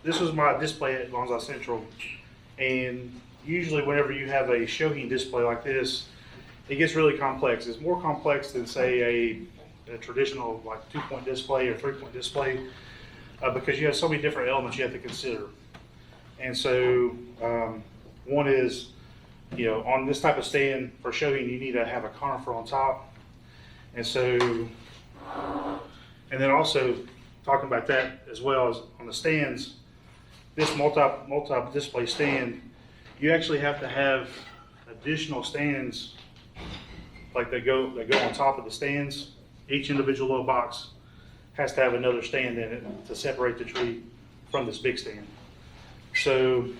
this was my display at Bonsai Central, and usually whenever you have a Shohin display like this, it gets really complex. It's more complex than say a traditional like 2-point display or 3-point display because you have so many different elements you have to consider. And so one is, you know, on this type of stand for Shohin, you need to have a conifer on top. And so, and then also talking about that as well as on the stands, this multi-display stand, you actually have to have additional stands like that go on top of the stands. Each individual little box has to have another stand in it to separate the tree from this big stand. So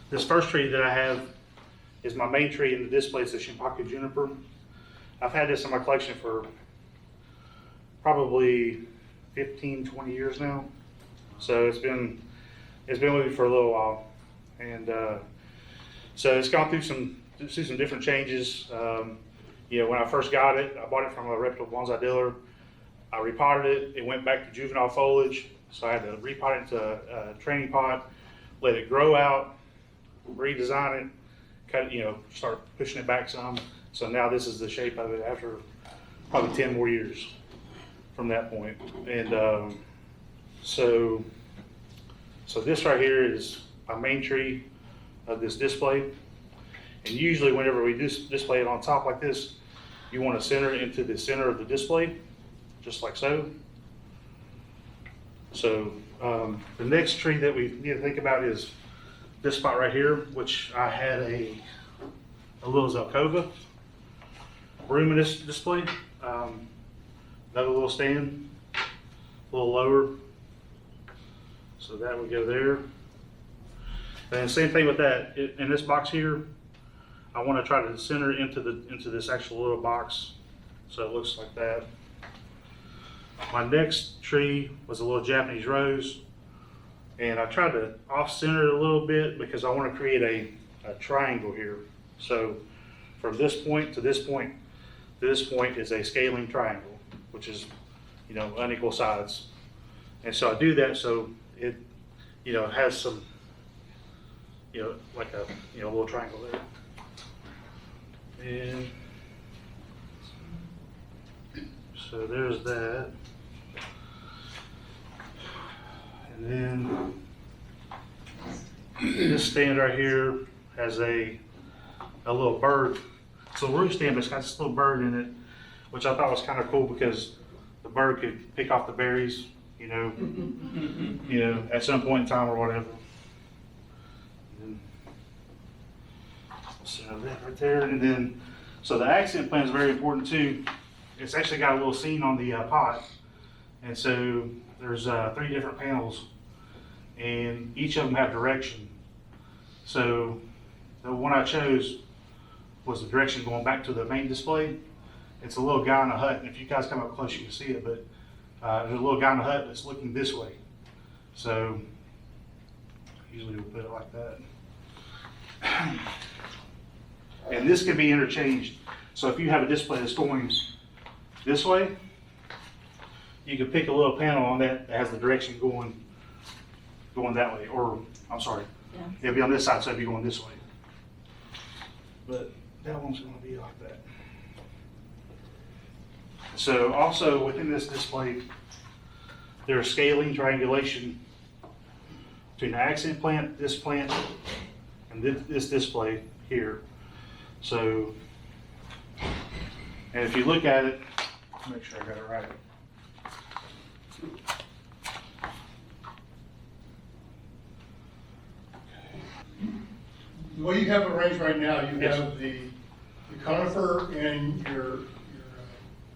this first tree that I have is my main tree in the display. It's the Shimpaku juniper. I've had this in my collection for probably 15, 20 years now. So it's been with me for a little while. And so it's gone through some different changes. You know, when I first got it, I bought it from a reputable bonsai dealer. I repotted it. It went back to juvenile foliage. So I had to repot it into a training pot, let it grow out, redesign it, cut, you know, start pushing it back some. So now this is the shape of it after probably 10 more years from that point. And so this right here is my main tree of this display. And usually whenever we display it on top like this, you want to center it into the center of the display, just like so. So the next tree that we need to think about is this spot right here, which I had a little Zelkova room in this display. Another little stand, a little lower. So that would go there. And same thing with that. In this box here, I want to try to center it into this actual little box, so it looks like that. My next tree was a little Japanese rose, and I tried to off-center it a little bit because I want to create a triangle here. So from this point to this point to this point is a scaling triangle, which is, you know, unequal sides. And so I do that so it, you know, has some, you know, like a, you know, little triangle there. And so there's that. And then this stand right here has a little bird. It's a roof stand, but it's got this little bird in it, which I thought was kind of cool because the bird could pick off the berries, you know, at some point in time or whatever. So that right there, and then, so the accent plan is very important too. It's actually got a little scene on the pot, and so there's 3 different panels, and each of them have direction. So the one I chose was the direction going back to the main display. It's a little guy in a hut, and if you guys come up close, you can see it, but there's a little guy in a hut that's looking this way. So usually we'll put it like that. And this can be interchanged. So if you have a display that's going this way, you can pick a little panel on that has the direction going that way. Or, I'm sorry, it'll be on this side, so it'll be going this way. But that one's going to be like that. So also within this display, there's scaling triangulation between the accent plant, and this display here. So, and if you look at it, make sure I got it right. The way you have it arranged right now, you have the conifer and your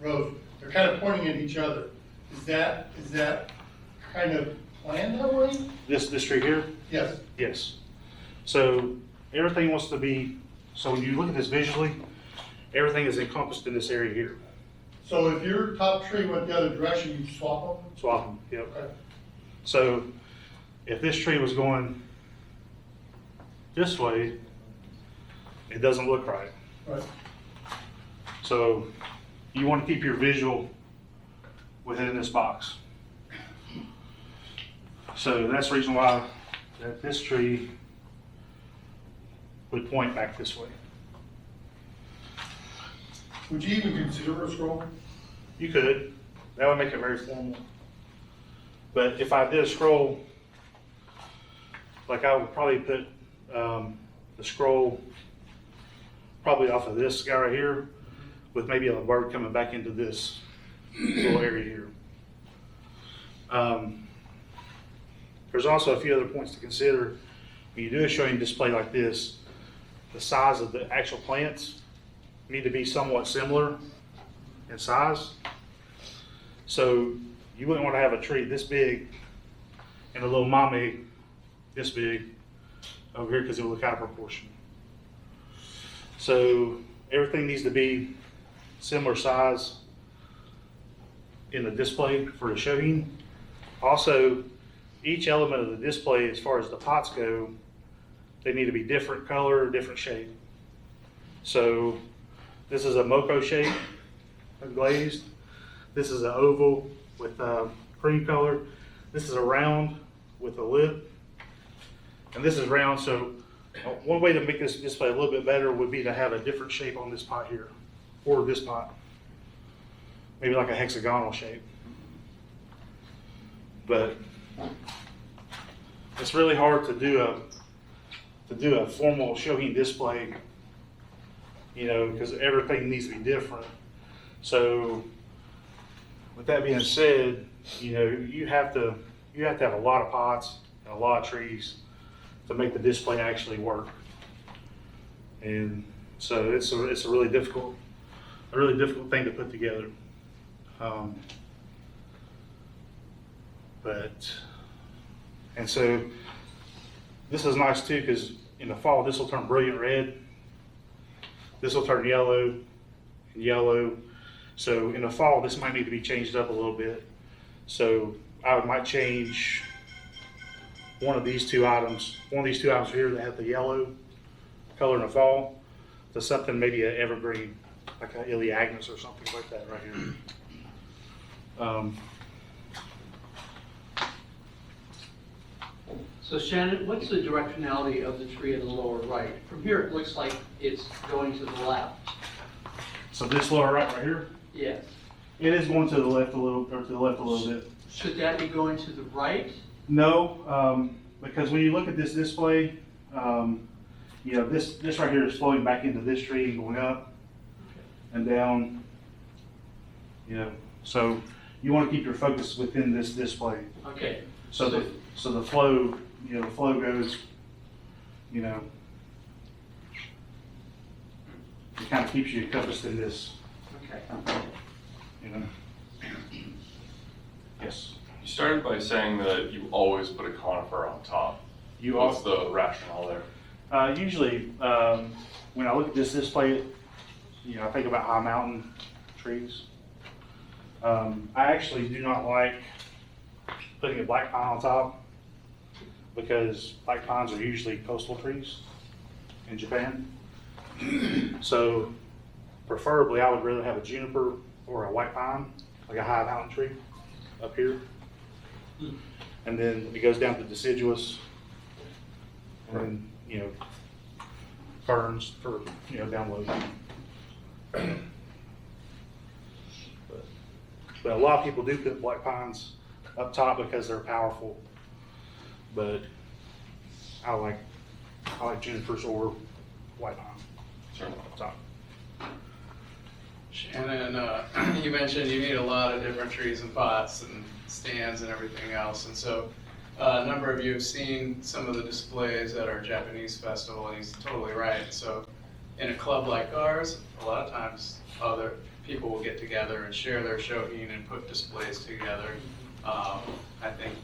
rose. They're kind of pointing at each other. Is that kind of planned that way? This tree here? Yes. Yes. So everything wants to be, so when you look at this visually, everything is encompassed in this area here. So if your top tree went the other direction, you swap them? Swap them, yep. Okay. So if this tree was going this way, it doesn't look right. Right. So you want to keep your visual within this box. So that's the reason why that this tree would point back this way. Would you even consider a scroll? You could, that would make it very formal. But if I did a scroll, like I would probably put the scroll probably off of this guy right here with maybe a bird coming back into this little area here. There's also a few other points to consider. When you do a showing display like this, the size of the actual plants need to be somewhat similar in size. So you wouldn't want to have a tree this big and a little mommy this big over here because it will look out of proportion. So everything needs to be similar size in the display for the Shohin. Also, each element of the display, as far as the pots go, they need to be different color, different shape. So this is a mocha shape, glazed. This is an oval with cream color. This is a round with a lip. And this is round, so one way to make this display a little bit better would be to have a different shape on this pot here, or this pot. Maybe like a hexagonal shape. But it's really hard to do a formal Shohin display, you know, because everything needs to be different. So with that being said, you know, you have to have a lot of pots and a lot of trees to make the display actually work. And so it's a really difficult thing to put together. And so this is nice too, because in the fall this will turn brilliant red. This will turn yellow and yellow. So in the fall this might need to be changed up a little bit. So I might change one of these two items here that have the yellow color in the fall to something maybe an evergreen, like a Iliagnus or something like that right here. So Shannon, what's the directionality of the tree in the lower right? From here, it looks like it's going to the left. So this lower right here, Yes. it is going to the left a little, or to the left a little bit. Should that be going to the right? No, because when you look at this display, you know, this right here is flowing back into this tree and going up and down, you know, so you want to keep your focus within this display. Okay. So the flow, you know, the flow goes, you know, it kind of keeps you encompassed in this, Okay. you know. Yes. You started by saying that you always put a conifer on top. What's the rationale there? Usually, when I look at this display, you know, I think about high mountain trees. I actually do not like putting a black pine on top because black pines are usually coastal trees in Japan. So preferably I would rather have a juniper or a white pine, like a high mountain tree up here. And then it goes down to deciduous and then, you know, ferns for, you know, down low. But a lot of people do put black pines up top because they're powerful. But I like junipers or white pine. Sure. Up top. Shannon, you mentioned you need a lot of different trees and pots and stands and everything else. And so a number of you have seen some of the displays at our Japanese festival, and he's totally right. So in a club like ours, a lot of times other people will get together and share their Shohin and put displays together. I think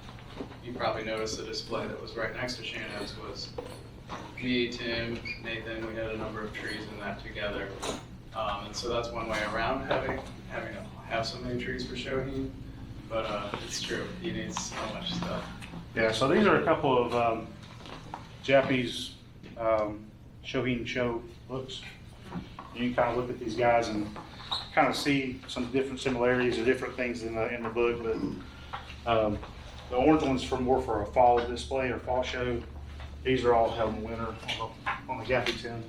you probably noticed the display that was right next to Shannon's was me, Tim, Nathan. We had a number of trees in that together. And so that's one way around having to have so many trees for Shohin. But it's true, he needs so much stuff. Yeah, so these are a couple of Japanese Shohin show books. You can kind of look at these guys and kind of see some different similarities or different things in the book. But The orange one's more for a fall display or fall show. These are all held in winter on the gaffy tin.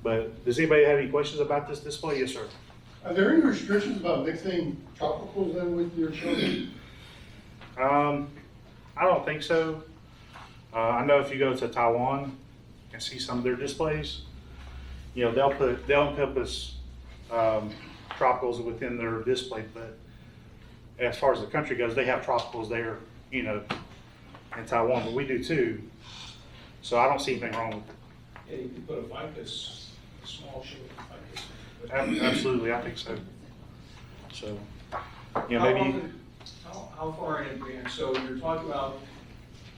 But does anybody have any questions about this display? Yes, sir. Are there any restrictions about mixing tropicals in with your Shohin? I don't think so. I know if you go to Taiwan and see some of their displays, you know, they'll encompass tropicals within their display, but as far as the country goes, they have tropicals there, you know, in Taiwan, but we do too. So I don't see anything wrong with it. Yeah, you could put a ficus, a small shade of ficus. Absolutely, I think so. So, you know, How maybe, often- How far in advance, so you're talking about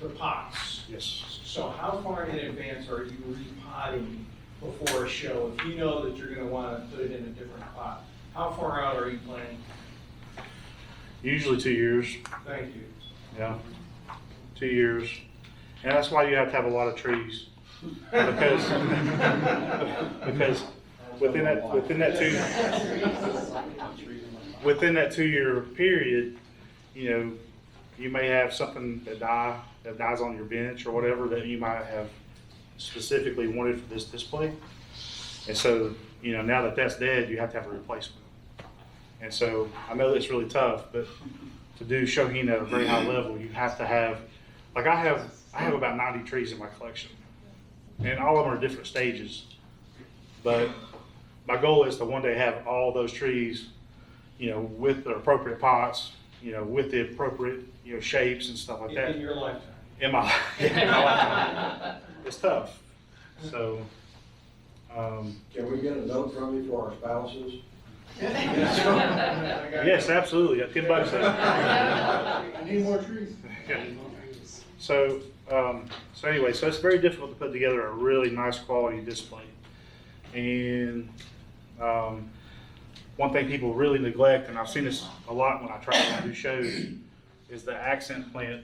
the pots. yes. So how far in advance are you repotting before a show? If you know that you're gonna wanna put it in a different pot, how far out are you planning? Usually 2 years, Thank you. yeah, 2 years. And that's why you have to have a lot of trees. Because within that 2 year period, you know, you may have something that dies on your bench or whatever that you might have specifically wanted for this display. And so, you know, now that that's dead, you have to have a replacement. And so I know that's really tough, but to do Shohin at a very high level, you have to have, like I have about 90 trees in my collection, and all of them are different stages. But my goal is to one day have all those trees, you know, with the appropriate pots, you know, with the appropriate, you know, shapes and stuff like that. In your lifetime. In my lifetime. It's tough. So, Can we get a note from you for our spouses? yes, absolutely. $10 I need more trees. So, so anyway, so it's very difficult to put together a really nice quality display. And one thing people really neglect, and I've seen this a lot when I try to do shows, is the accent plant.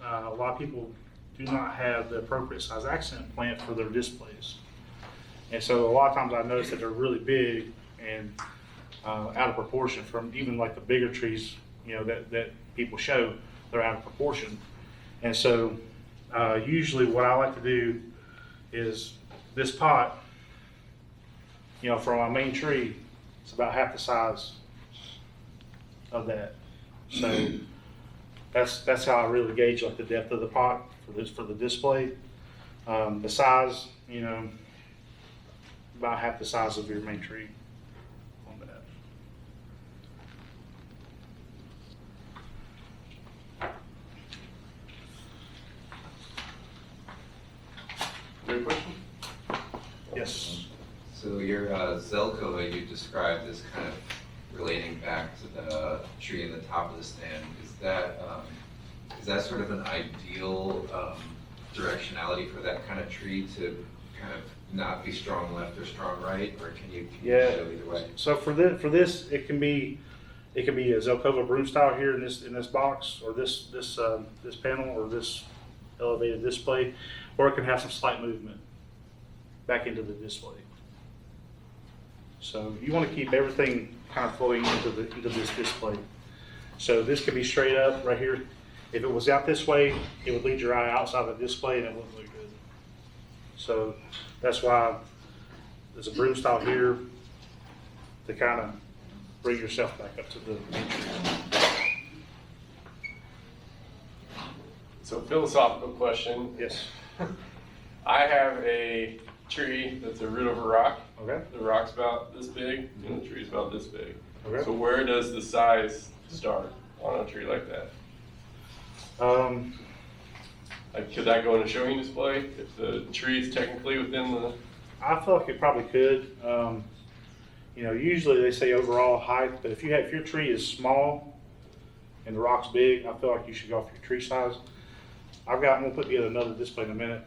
A lot of people do not have the appropriate size accent plant for their displays. And so a lot of times I notice that they're really big and out of proportion from even like the bigger trees, you know, that people show, they're out of proportion. And so usually what I like to do is this pot, you know, for my main tree, it's about half the size of that. So that's how I really gauge like the depth of the pot for the display. The size, you know, about half the size of your main tree on that. Any question? Yes. So your Zelkova you described as kind of relating back to the tree in the top of the stand. Is that sort of an ideal directionality for that kind of tree to kind of not be strong left or strong right, or can you Yeah. show either way? So for this, it can be a Zelkova broom style here in this box, or this panel, or this elevated display, or it can have some slight movement back into the display. So you want to keep everything kind of flowing into this display. So this could be straight up right here. If it was out this way, it would lead your eye outside the display and it wouldn't look good. So that's why there's a broom style here to kind of bring yourself back up to the So philosophical question. yes. I have a tree that's a root over rock. Okay. The rock's about this big, and the tree's about this big. Okay. So where does the size start on a tree like that? Like, could that go in a showing display if the tree's technically within the? I feel like it probably could. You know, usually they say overall height, but if your tree is small and the rock's big, I feel like you should go off your tree size. I'm gonna put together another display in a minute,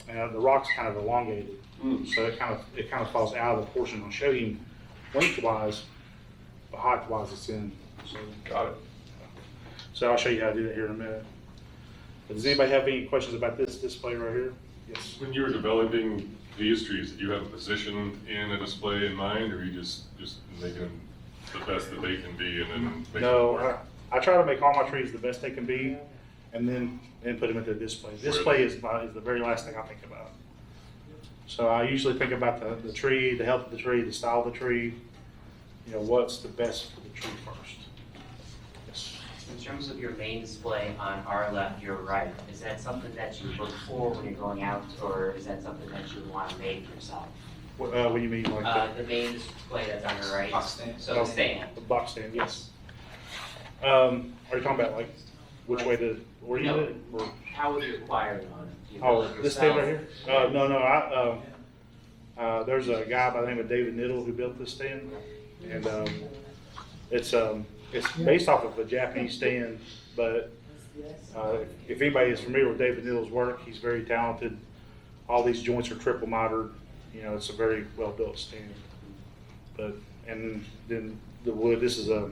and the rock's kind of elongated, so it kind of falls out of the portion on Shohin lengthwise, but height-wise it's in. So, Got it. so I'll show you how to do that here in a minute. But does anybody have any questions about this display right here? Yes. When you were developing these trees, did you have a position in a display in mind, or you just making them the best that they can be and then making them No, work? I try to make all my trees the best they can be, and then put them into the display. Display is the very last thing I think about. So I usually think about the tree, the health of the tree, the style of the tree, what's the best for the tree first. Yes. In terms of your main display on our left, your right, is that something that you look for when you're going out, or is that something that you want to make yourself? What do you mean, like The main display that's on your right? Box stand. So the stand. the box stand? Yes. Are you talking about like which way to orient it? Or? How would you acquire one? Do you Oh, build it this stand right yourself? here? No. There's a guy by the name of David Niddle who built this stand, and it's based off of a Japanese stand. But if anybody is familiar with David Niddle's work, he's very talented. All these joints are triple mitered. It's a very well built stand. And then the wood. This is a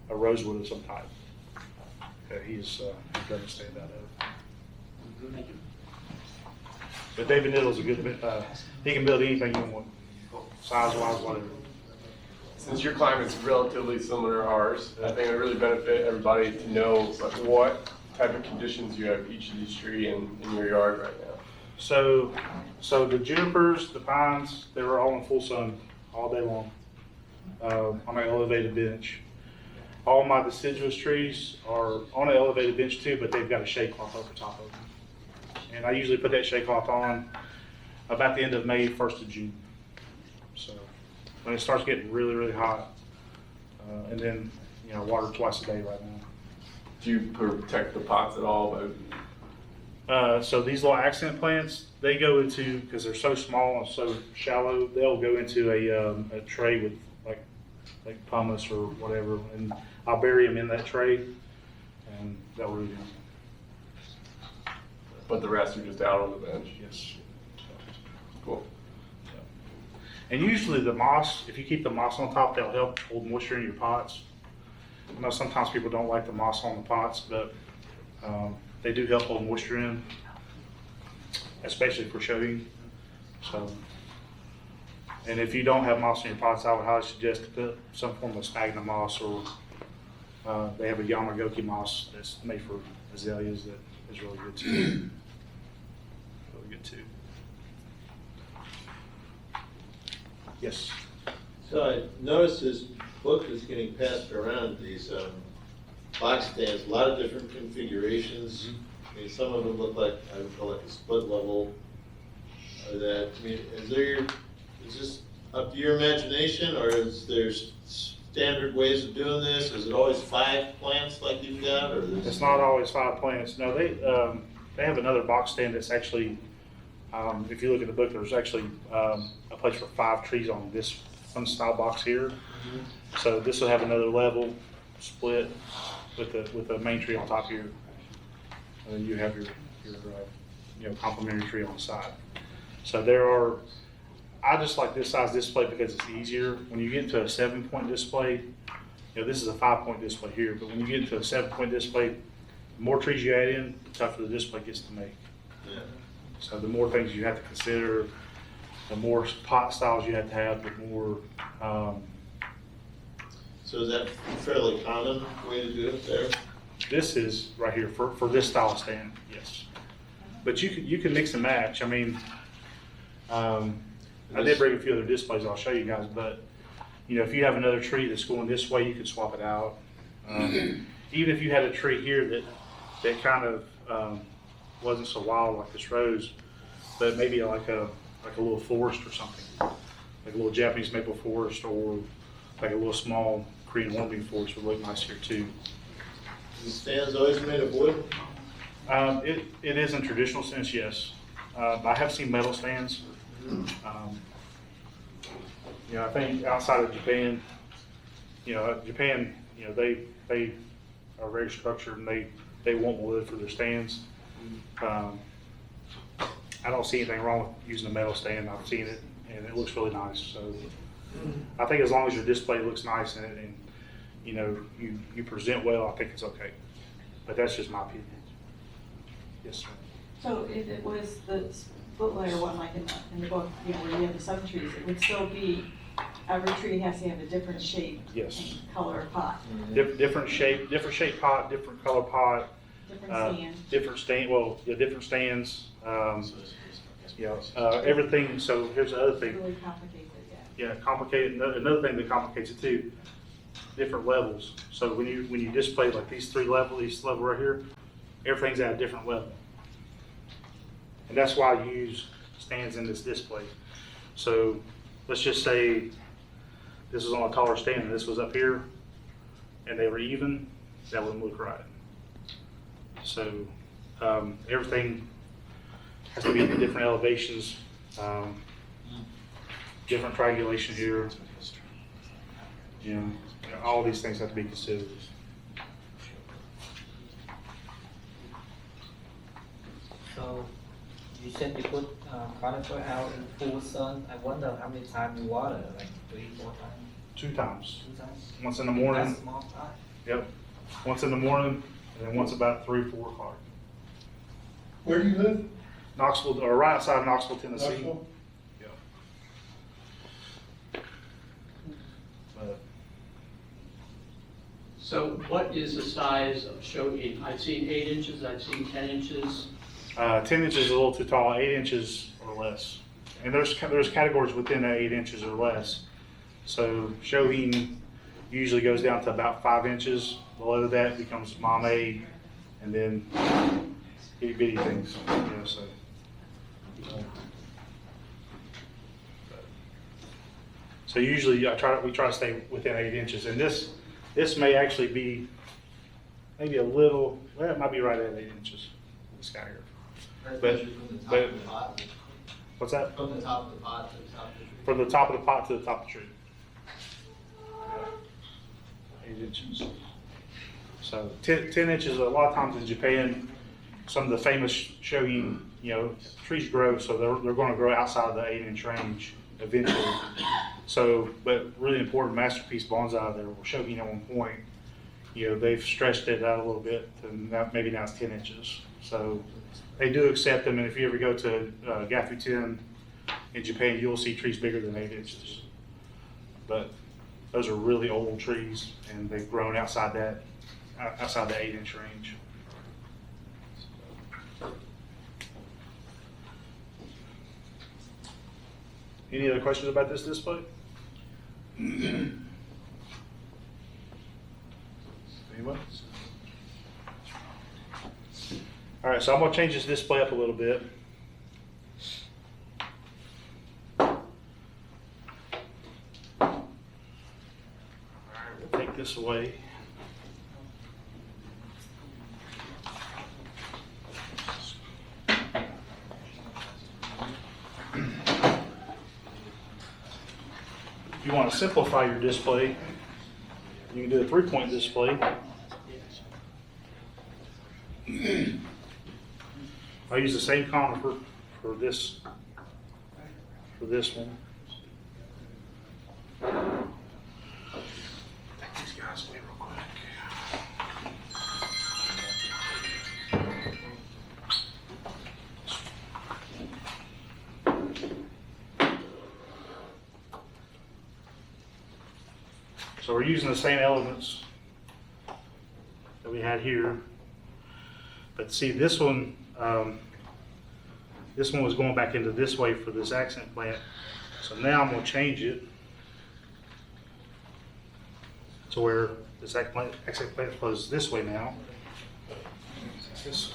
rosewood of some type. He's done a stand out of. Thank you. But David Niddle's a good, he can build anything you want, size-wise, whatever. Since your climate's relatively similar to ours, I think it would really benefit everybody to know like what type of conditions you have each of these trees in your yard right now. So the junipers, the pines, they were all in full sun all day long on an elevated bench. All my deciduous trees are on an elevated bench too, but they've got a shade cloth over top of them. And I usually put that shade cloth on about the end of May, 1st of June. So when it starts getting really, really hot, and then, water twice a day right now. Do you protect the pots at all? So these little accent plants, they go into, because they're so small and so shallow, they'll go into a tray with like pumice or whatever, and I'll bury them in that tray, and that'll root them. But the rest are just out on the bench? Yes. Cool. And usually the moss, if you keep the moss on top, that'll help hold moisture in your pots. I know sometimes people don't like the moss on the pots, but they do help hold moisture in, especially for Shohin. So, and if you don't have moss in your pots, I would highly suggest to put some form of sphagnum moss, or they have a Yamagoki moss that's made for azaleas that is really good too. Really good too. Yes. So I noticed this book is getting passed around, these box stands, a lot of different configurations. I mean, some of them look like, I would call it a split level. Or that, I mean, is this up to your imagination, or is there standard ways of doing this? Is it always 5 plants like you've got, or there's... It's not always 5 plants. No, they have another box stand that's actually, if you look at the book, there's actually a place for 5 trees on this one style box here. So this will have another level split with the main tree on top here. You have your complementary tree on the side. So I just like this size display because it's easier. When you get into a 7-point display, this is a 5-point display here, but when you get into a 7-point display, the more trees you add in, the tougher the display gets to make. Yeah. So the more things you have to consider, the more pot styles you have to have, the more. So is that a fairly common way to do it there? This is right here for this style of stand, yes. But you can mix and match. I mean, I did bring a few other displays I'll show you guys, but if you have another tree that's going this way, you can swap it out. Even if you had a tree here that kind of wasn't so wild like this rose, but maybe like a little forest or something, like a little Japanese maple forest, or like a little small Korean hornbeam forest would look nice here too. The stand's always made of wood? It is in traditional sense, yes. I have seen metal stands. I think outside of Japan, they are very structured, and they want wood for their stands. I don't see anything wrong with using a metal stand. I've seen it, and it looks really nice. So I think as long as your display looks nice and you present well, I think it's okay. But that's just my opinion. Yes, sir. So if it was the split layer one, like in the book, where you have the 7 trees, it would still be every tree has to have a different shape. Yes. And color pot, Different shape pot, different color pot, different stand. different stand, well, yeah, different stands, everything. So here's the other It thing. really complicates it, yeah. Yeah, complicated, another thing that complicates it too, different levels. So when you display like these level right here, everything's at a different level. And that's why you use stands in this display. So let's just say this is on a taller stand and this was up here and they were even, that wouldn't look right. So everything has to be in different elevations, different triangulation here. All these things have to be considered. So you said you put conifer out in full sun. I wonder how many times you water, like 3, 4 times? 2 times. 2 times? Once in the morning. That's small pot. Yep. Once in the morning, and then once about 3 or 4 o'clock. Where do you live? Knoxville, or right outside of Knoxville, Tennessee. Knoxville? Yeah. But So what is the size of Shohin? I've seen 8 inches, I've seen 10 inches. 10 inches is a little too tall, 8 inches or less. And there's categories within that 8 inches or less. So Shohin usually goes down to about 5 inches. Below that becomes Bonai, and then itty bitty things. So. So usually we try to stay within 8 inches, and this may actually be maybe a little. Well, it might be right at 8 inches. This guy here. But what's that? From the top of the pot to the top of the tree. From the top of the pot to the top of the tree. 8 inches. So 10 inches. A lot of times in Japan, some of the famous Shohin, trees grow, so they're going to grow outside of the 8-inch range eventually. So, but really important masterpiece bonsai there, Shohin at one point, they've stretched it out a little bit, and maybe now it's 10 inches. So they do accept them, and if you ever go to Gafuten in Japan, you'll see trees bigger than 8 inches. But those are really old trees, and they've grown outside the 8-inch range. Any other questions about this display? Anyone? All right, so I'm gonna change this display up a little bit. All right, we'll take this away. If you want to simplify your display, you can do a 3-point display. I use the same conifer for this one. Take these guys away real quick. So we're using the same elements that we had here. But see, this one was going back into this way for this accent plant. So now I'm going to change it to where this accent plant flows this way now. This way.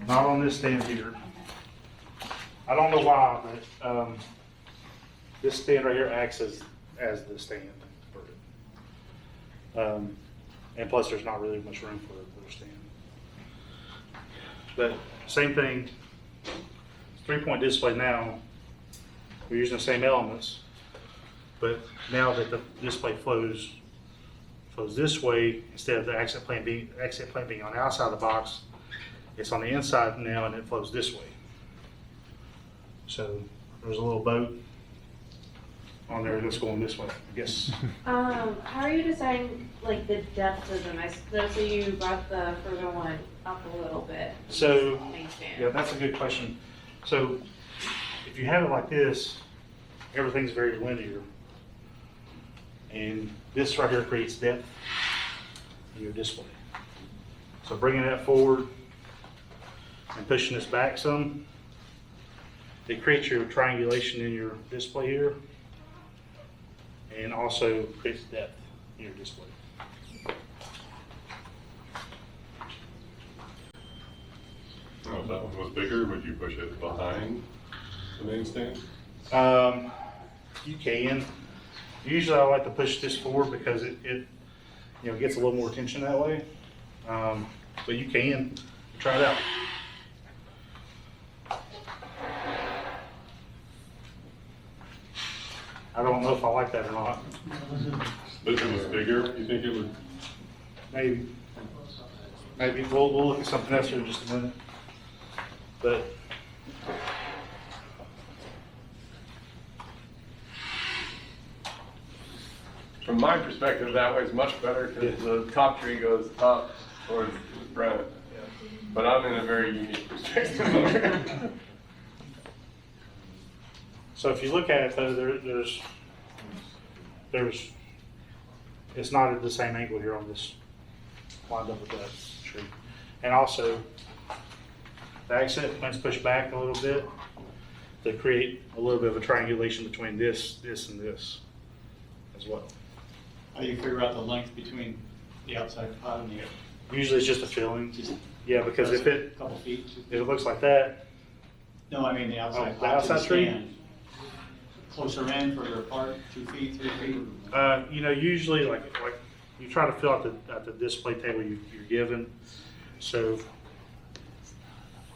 Not on this stand here. I don't know why, but this stand right here acts as the stand for it. And plus, there's not really much room for a stand. But same thing, 3-point display now. We're using the same elements, but now that the display flows flows this way instead of the accent plane being on the outside of the box. It's on the inside now and it flows this way. So there's a little boat on there that's going this way, I guess. How are you deciding like the depth of them? I noticed that you brought the further one up a little bit. So, Main stand. yeah, that's a good question. So if you have it like this, everything's very linear. And this right here creates depth in your display. So bringing that forward and pushing this back some, it creates your triangulation in your display here and also creates depth in your display. Oh, if that one was bigger, would you push it behind the main stand? You can. Usually I like to push this forward because it gets a little more attention that way. But you can try it out. I don't know if I like that or not. But if it was bigger, you think it would? Maybe. Maybe we'll look at something else here in just a minute. But From my perspective, that way is much better because the top tree goes up towards the front. But I'm in a very unique perspective. so if you look at it though, there's it's not at the same angle here on this lined up with that tree. And also the accent points push back a little bit to create a little bit of a triangulation between this, and this as well. How do you figure out the length between the outside pot and the? Usually it's just a filling. Yeah, because if it Couple feet? if it looks like that, No, I mean the outside the pot to the outside tree? stand. Closer in, further apart, 2 feet, 3 feet? usually like you try to fill out at the display table you're given. So,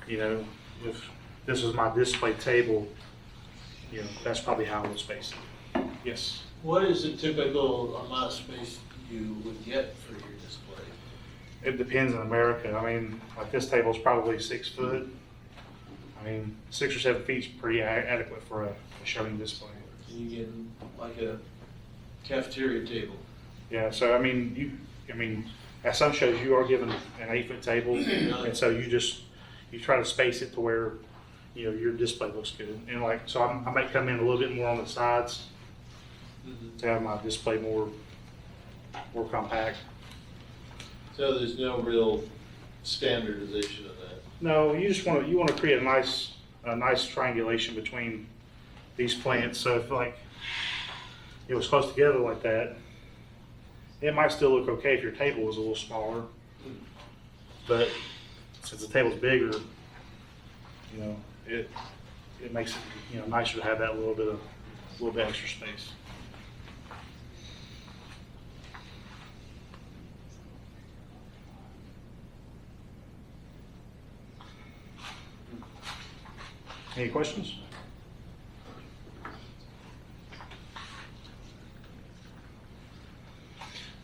if this was my display table, that's probably how I would space it. Yes. What is the typical amount of space you would get for your display? It depends in America. I mean, like this table is probably 6 foot. I mean, 6 or 7 feet is pretty adequate for a showing display. You get like a cafeteria table. Yeah, so I mean, at some shows you are given an 8-foot table, and so you try to space it to where your display looks good. And so I might come in a little bit more on the sides to have my display more compact. So there's no real standardization of that. No, you just want to create a nice triangulation between these plants. So if it was close together like that, it might still look okay if your table was a little smaller. But since the table's bigger, it makes it nicer to have that little bit extra space. Any questions?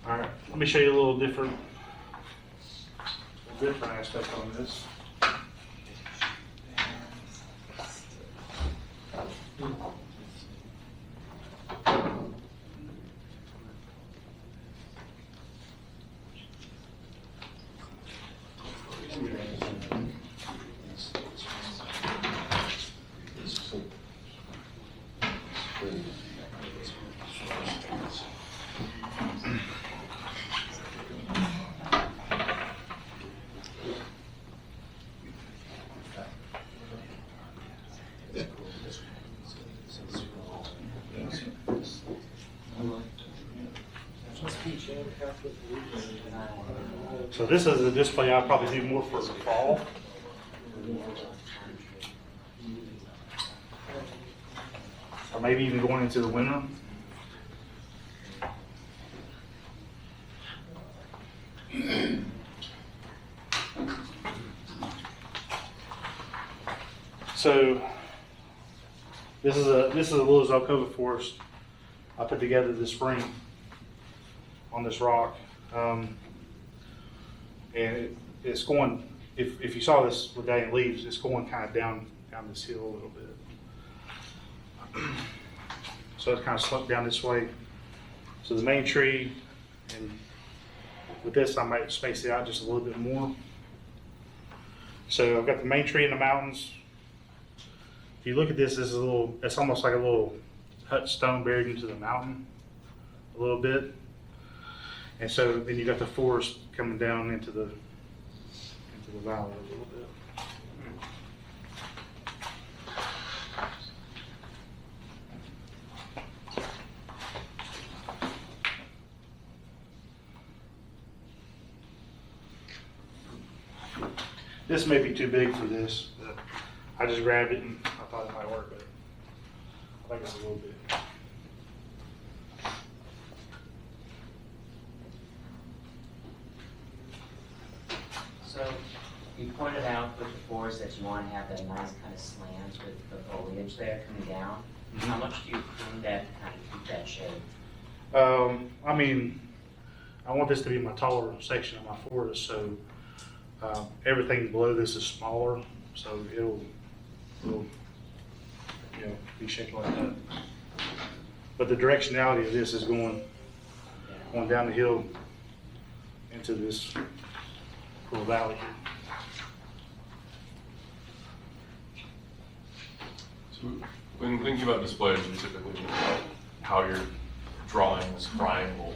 All right, let me show you a little different aspect on this. So this is a display I'll probably do more for the fall. Or maybe even going into the winter. So this is a little Zelkova forest I put together this spring. on this rock. And it's going, if you saw this with Daniel leaves, it's going kind of down this hill a little bit. So it's kind of sloped down this way. So the main tree, and with this I might space it out just a little bit more. So I've got the main tree in the mountains. If you look at this, it's almost like a little hut stone buried into the mountain a little bit. And so then you got the forest coming down into the valley a little bit. This may be too big for this, but I just grabbed it and I thought it might work, but I think it's a little bit. So you pointed out with the forest that you want to have that nice kind of slant with the foliage there coming down. Mhm. How much do you prune that to kind of keep that shape? I mean, I want this to be my taller section of my forest, so everything below this is smaller, so it'll be shaped like that. But the directionality of this is going down the hill into this little valley here. So when thinking about displays, you typically think about how you're drawing this triangle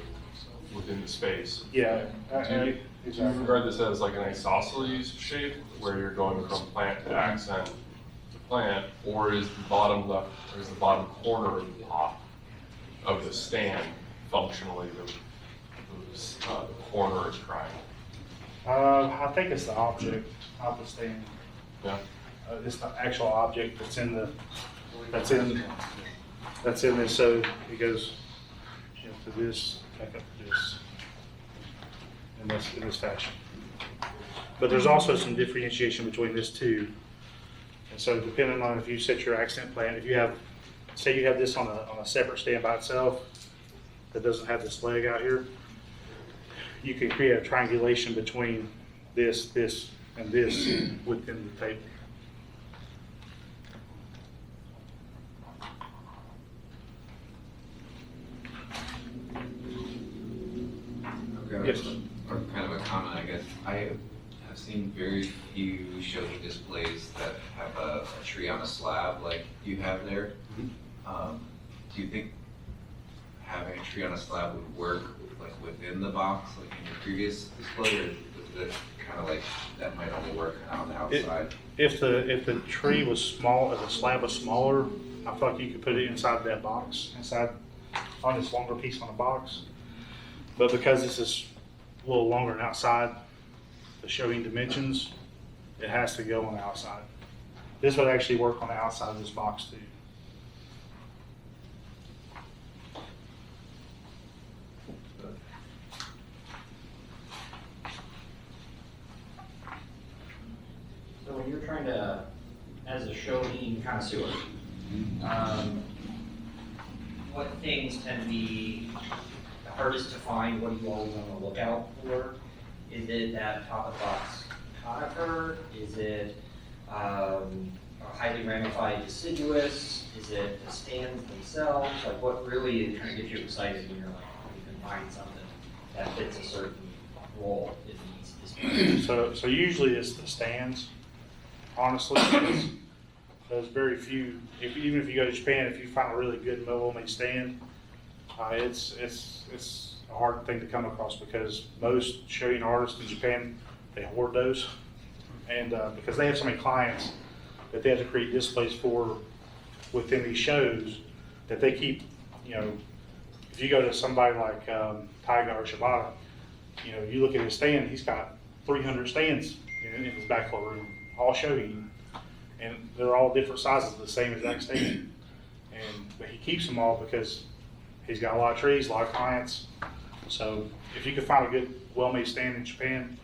within the space. Yeah, Do you regard this as like an isosceles shape, where you're going from plant to accent to plant, or is the bottom left, or is the bottom corner of the top of the stand functionally the corner is triangle? I think it's the object of the stand. Yeah. It's the actual object that's in this. So it goes to this, back up to this, in this fashion. But there's also some differentiation between this two. And so depending on if you set your accent plant, if you have, say you have this on a separate stand by itself that doesn't have this leg out here, you can create a triangulation between this, and this within the table. Okay, Yes. or kind of a comment, I guess. I have seen very few Shohin displays that have a tree on a slab like you have there. Do you think having a tree on a slab would work like within the box, like in your previous display, or is it kind of like that might only work on the outside? If the tree was small, if the slab was smaller, I feel like you could put it inside that box, on this longer piece on the box. But because this is a little longer and outside the Shohin dimensions, it has to go on the outside. This would actually work on the outside of this box too. So when you're trying to, as a Shohin connoisseur, what things tend to be the hardest to find? What do you always on the lookout for? Is it that top of the box conifer? Is it a highly ramified deciduous? Is it the stands themselves? Like what really kind of gets you excited when you're like, oh, you can find something that fits a certain role in these displays? So usually it's the stands, honestly, because there's very few, even if you go to Japan, if you find a really good mobile-made stand, it's a hard thing to come across because most Shohin artists in Japan, they hoard those. And because they have so many clients that they have to create displays for within these shows that they keep, if you go to somebody like Taiga or Shibata, you look at his stand, he's got 300 stands in his backflow room, all Shohin. And they're all different sizes, the same exact stand. But he keeps them all because he's got a lot of trees, a lot of clients. So if you can find a good, well-made stand in Japan,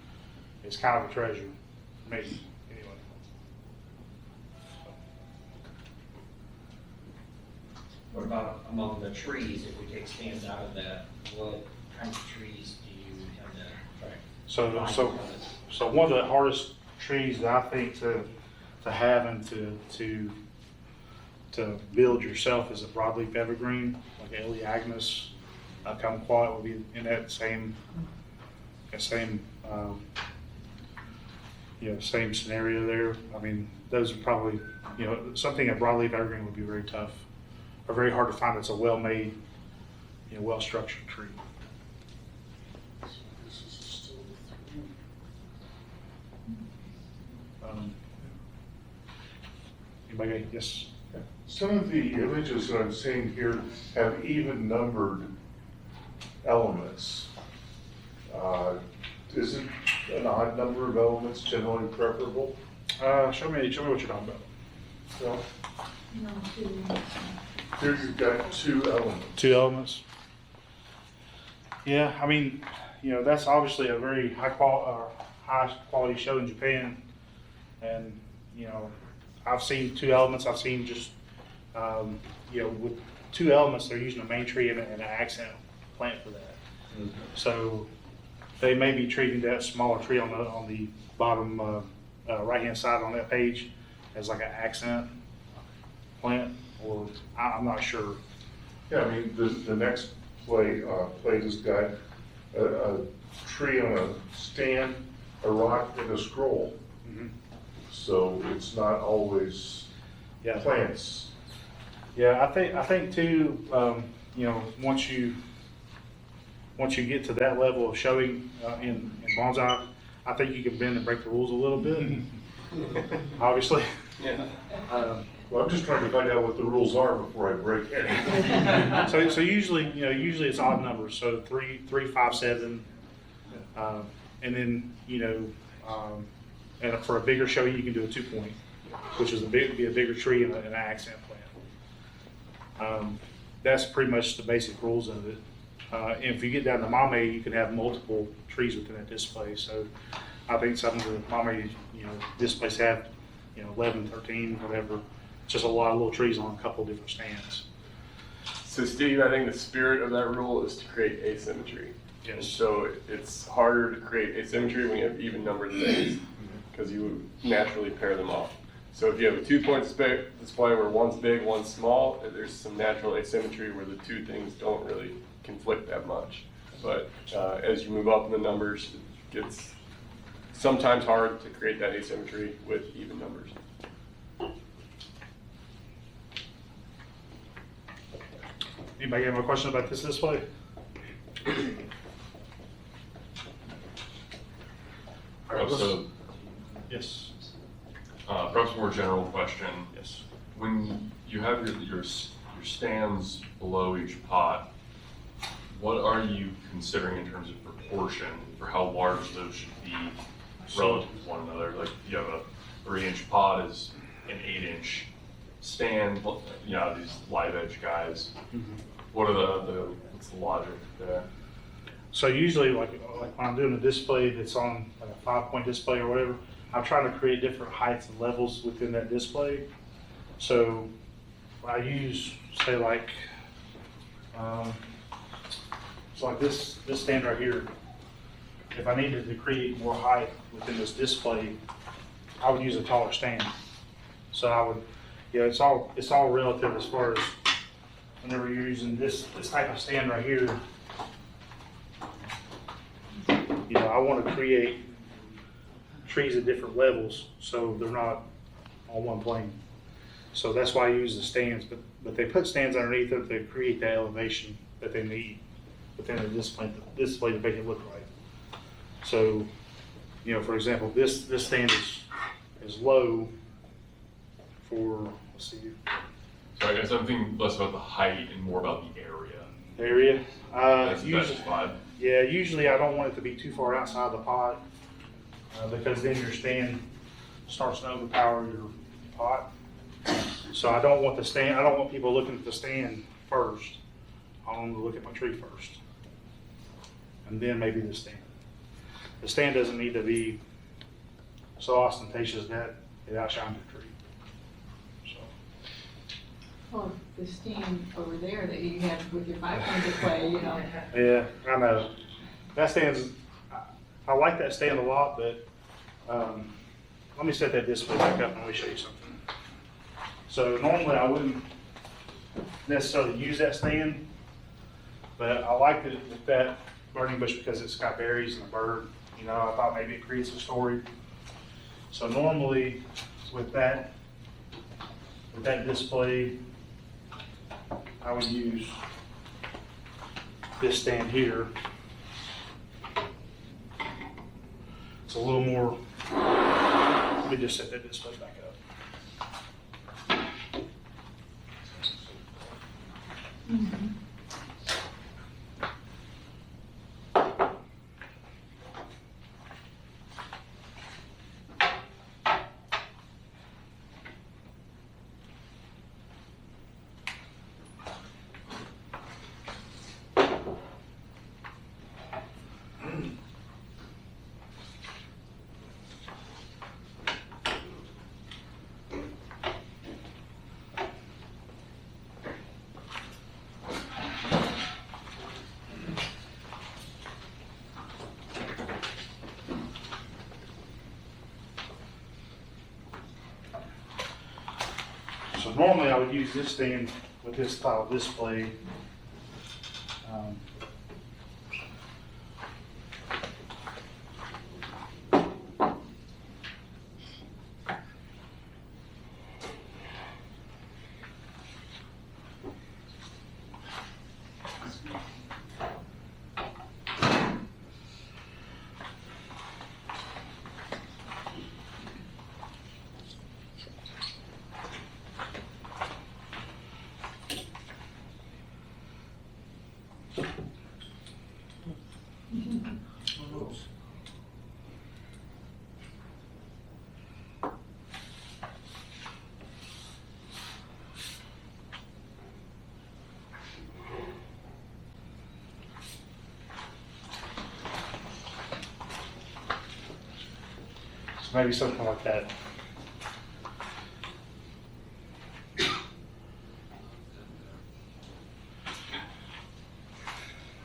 it's kind of a treasure, maybe, anyway. What about among the trees, if we take stands out of that, what kinds of trees do you tend to? So one of the hardest trees that I think to have and to build yourself is a broadleaf evergreen, like Elaeagnus, kumquat would be in that same same scenario there. I mean, those are probably, something a broadleaf evergreen would be very tough, or very hard to find that's a well-made, well-structured tree. Anybody, yes? Some of the images that I'm seeing here have even numbered elements. Isn't an odd number of elements generally preferable? Show me what you're talking about. So, here you've got 2 elements. 2 elements. Yeah, I mean, that's obviously a very high quality show in Japan, and I've seen 2 elements. I've seen just with 2 elements, they're using a main tree and an accent plant for that. Mm-hmm. So they may be treating that smaller tree on the bottom right hand side on that page as like an accent plant, or I'm not sure. Yeah, I mean the next plate has got a tree on a stand, a rock, and a scroll. Mm-hmm. So it's not always plants. Yeah, I think too. Once you get to that level of showing in bonsai, I think you can bend and break the rules a little bit. Obviously. Yeah. Well, I'm just trying to find out what the rules are before I break it. So usually it's odd numbers. So 3, 5, 7, and then and for a bigger show you can do a 2-point, which is be a bigger tree and an accent plant. That's pretty much the basic rules of it. And if you get down to mame, you can have multiple trees within that display. So I think some of the mame, displays have, 11, 13, whatever. Just a lot of little trees on a couple of different stands. So Steve, I think the spirit of that rule is to create asymmetry. Yes. And so it's harder to create asymmetry when you have even numbered things, because you would naturally pair them off. So if you have a 2-point display where one's big, one's small, there's some natural asymmetry where the 2 things don't really conflict that much. But as you move up in the numbers, it gets sometimes hard to create that asymmetry with even numbers. Anybody have a question about this display? So, yes. Perhaps a more general question. Yes. When you have your stands below each pot, what are you considering in terms of proportion for how large those should be relative to one another? Like if you have a 3-inch pot is an 8-inch stand, these live edge guys. Mm-hmm. What are what's the logic there? So usually like when I'm doing a display that's on like a 5-point display or whatever, I'm trying to create different heights and levels within that display. So I use, say like, so like this stand right here. If I needed to create more height within this display, I would use a taller stand. So I would, it's all relative as far as whenever you're using this type of stand right here. I want to create trees at different levels so they're not on one plane. So that's why I use the stands, but they put stands underneath it to create that elevation that they need within the display to make it look right. So, for example, this stand is low for, let's see. So I guess I'm thinking less about the height and more about the area. Area? That's Usually, the vibe. yeah, usually I don't want it to be too far outside the pot because then your stand starts to overpower your pot. So I don't want people looking at the stand first. I want them to look at my tree first. And then maybe the stand. The stand doesn't need to be so ostentatious that it outshines the tree. Well, the stand over there that you have with your 5-point display, you know. Yeah, I know. That stands, I like that stand a lot, but, let me set that display back up and let me show you something. So normally I wouldn't necessarily use that stand, but I like it with that burning bush because it's got berries and a bird. You know, I thought maybe it creates a story. So normally with that display, I would use this stand here. It's a little more, let me just set that display back up. So normally I would use this stand with this style display. So maybe something like that.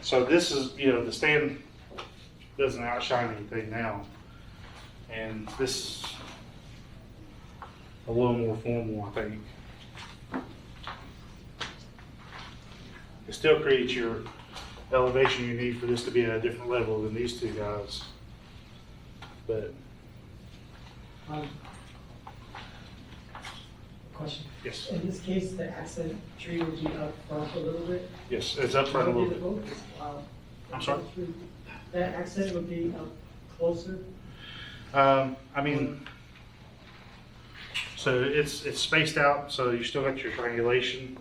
So this is, you know, the stand doesn't outshine anything now. And this is a little more formal, I think. It still creates your elevation you need for this to be at a different level than these two guys. But Question. yes, In this case, the accent tree would be up front a little bit? yes, it's up front a little bit. Wow. I'm sorry? That accent would be up closer? I mean, so it's spaced out, so you still got your triangulation.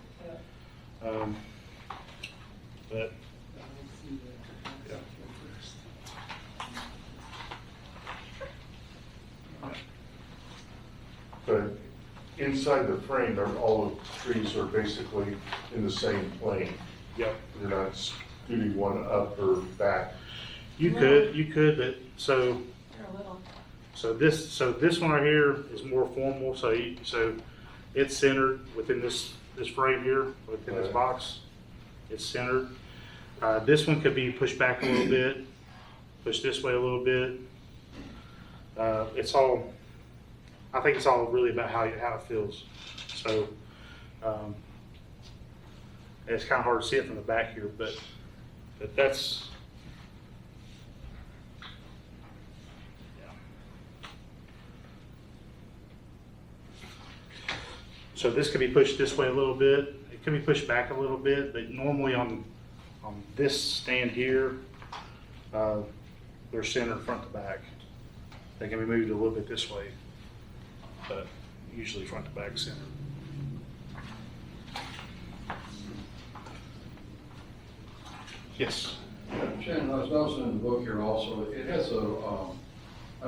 But yeah. But inside the frame, all the trees are basically in the same plane. Yep. They're not scooting one up or back. You could, but so They're a little. so this one right here is more formal. So it's centered within this frame here, within this box. It's centered. This one could be pushed back a little bit, pushed this way a little bit. It's all, I think it's all really about how it feels. So it's kind of hard to see it from the back here, but that's, yeah. So this could be pushed this way a little bit. It could be pushed back a little bit, but normally on this stand here, they're centered front to back. They can be moved a little bit this way, but usually front to back centered. Yes. Shannon, I was noticing in the book here also, it has an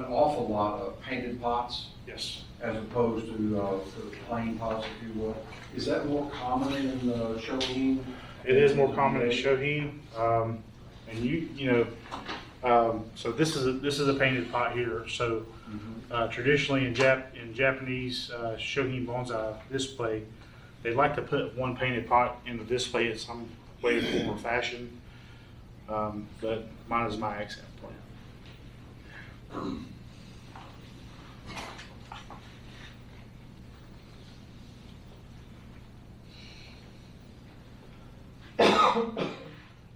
awful lot of painted pots. Yes. As opposed to the plain pots, if you will. Is that more common in Shohin? It is more common in Shohin, and so this is a painted pot here. So traditionally in Japanese Shohin Bonsai display, they'd like to put one painted pot in the display in some way, form, or fashion. But mine is my accent plan.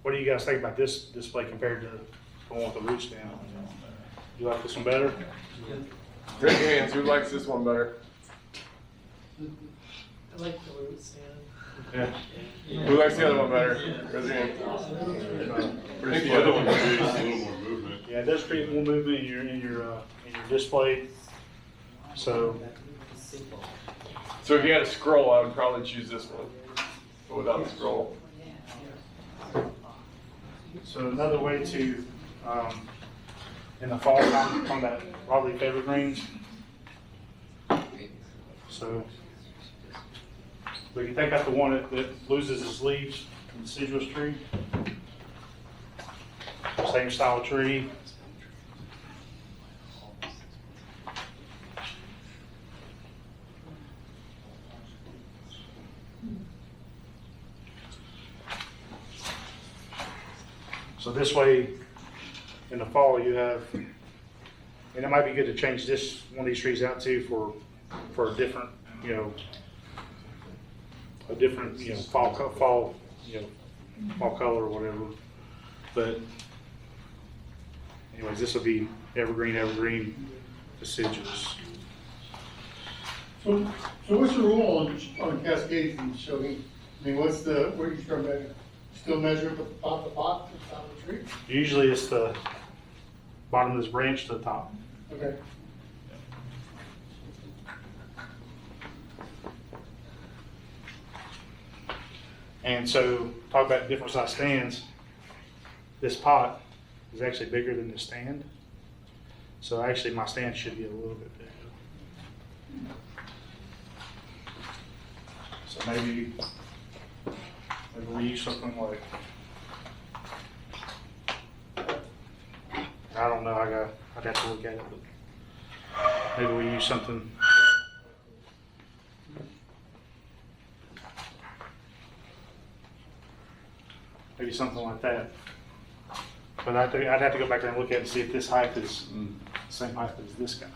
What do you guys think about this display compared to the one with the root stand? You like this one better? Great hands, who likes this one better? I like the root stand. Yeah. Who likes the other one better? Raise your hand. The other one creates a little more movement. Yeah, it does create more movement in your display. So So if you had a scroll, I would probably choose this one, but without the scroll. So another way to, in the fall, on that broadleaf evergreens. So we can take out the one that loses its leaves from the deciduous tree. Same style tree. So this way, in the fall, you have, and it might be good to change this, one of these trees out too for a different, fall color or whatever. But anyways, this will be evergreen, deciduous. So what's the rule on cascades and Shohin? I mean, what are you trying to measure? Still measure the top of the pot to the top of the tree? Usually it's the bottom of this branch to the top. Okay. And so, talk about different size stands. This pot is actually bigger than this stand. So actually my stand should be a little bit bigger. So maybe we use something like, I don't know, I'd have to look at it, but maybe we use something. Maybe something like that. But I'd have to go back there and look at it and see if this height is the same height as this guy.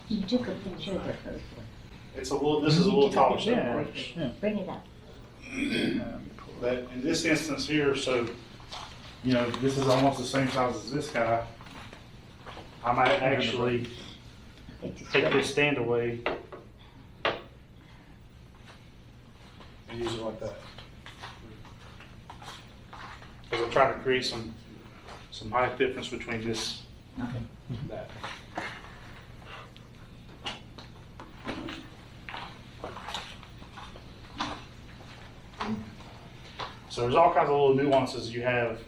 You took a picture of the first one. This is a little taller. Bring it up. But in this instance here, so, this is almost the same size as this guy. I might actually take this stand away and use it like that. Because I'm trying to create some height difference between this and that. So there's all kinds of little nuances you have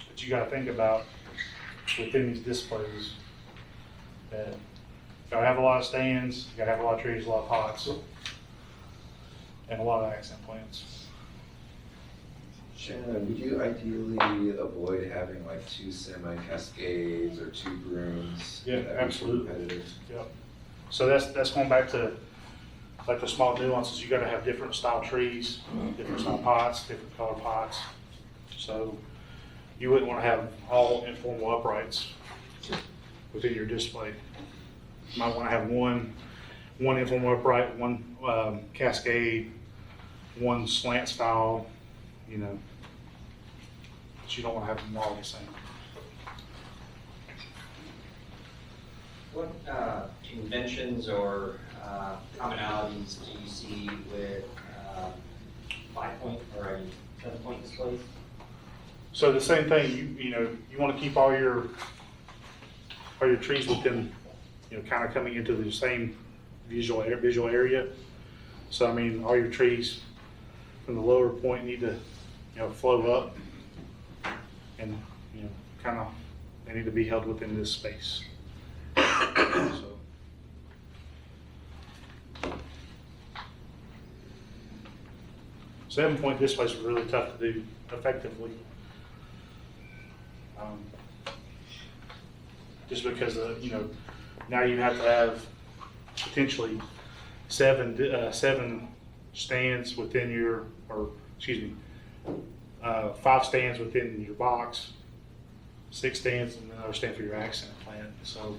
that you gotta think about within these displays. That you gotta have a lot of stands, you gotta have a lot of trees, a lot of pots, and a lot of accent plants. Shannon, would you ideally avoid having like 2 semi-cascades or 2 brooms? Yeah, That would be absolutely. repetitive. Yep. So that's going back to like the small nuances. You gotta have different style trees, different style pots, different color pots. So you wouldn't wanna have all informal uprights within your display. You might wanna have one informal upright, one cascade, one slant style, but you don't wanna have them all the same. What conventions or commonalities do you see with 5-point or 7-point displays? So the same thing, you want to keep all your trees within, kind of coming into the same visual area. So I mean, all your trees from the lower point need to, flow up, and kind of they need to be held within this space. So 7-point displays are really tough to do effectively. Just because Now you have to have potentially seven stands within your, or excuse me, 5 stands within your box, 6 stands, and another stand for your accent plant. So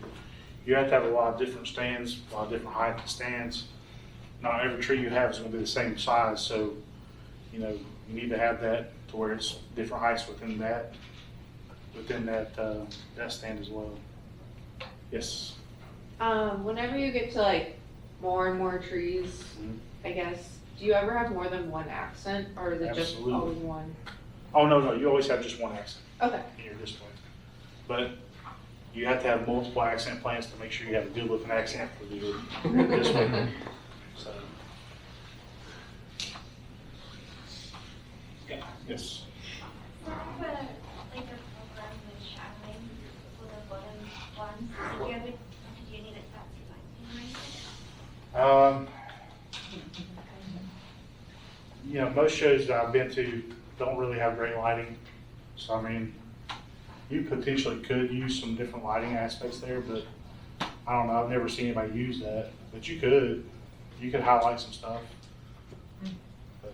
you have to have a lot of different stands, a lot of different height stands. Not every tree you have is going to be the same size, so you know you need to have that to where it's different heights within that that stand as well. Yes. Whenever you get to like more and more trees, I guess, do you ever have more than one accent, or is it just Absolutely. always one? Oh, no, you always have just one accent Okay. in your display. But you have to have multiple accent plants to make sure you have a good looking accent for your display. So. Yes. So I have a program with Shannon for the bottom ones. Do you need a fancy lighting? You know, most shows that I've been to don't really have great lighting. So, I mean, you potentially could use some different lighting aspects there, but I don't know, I've never seen anybody use that. But you could highlight some stuff. But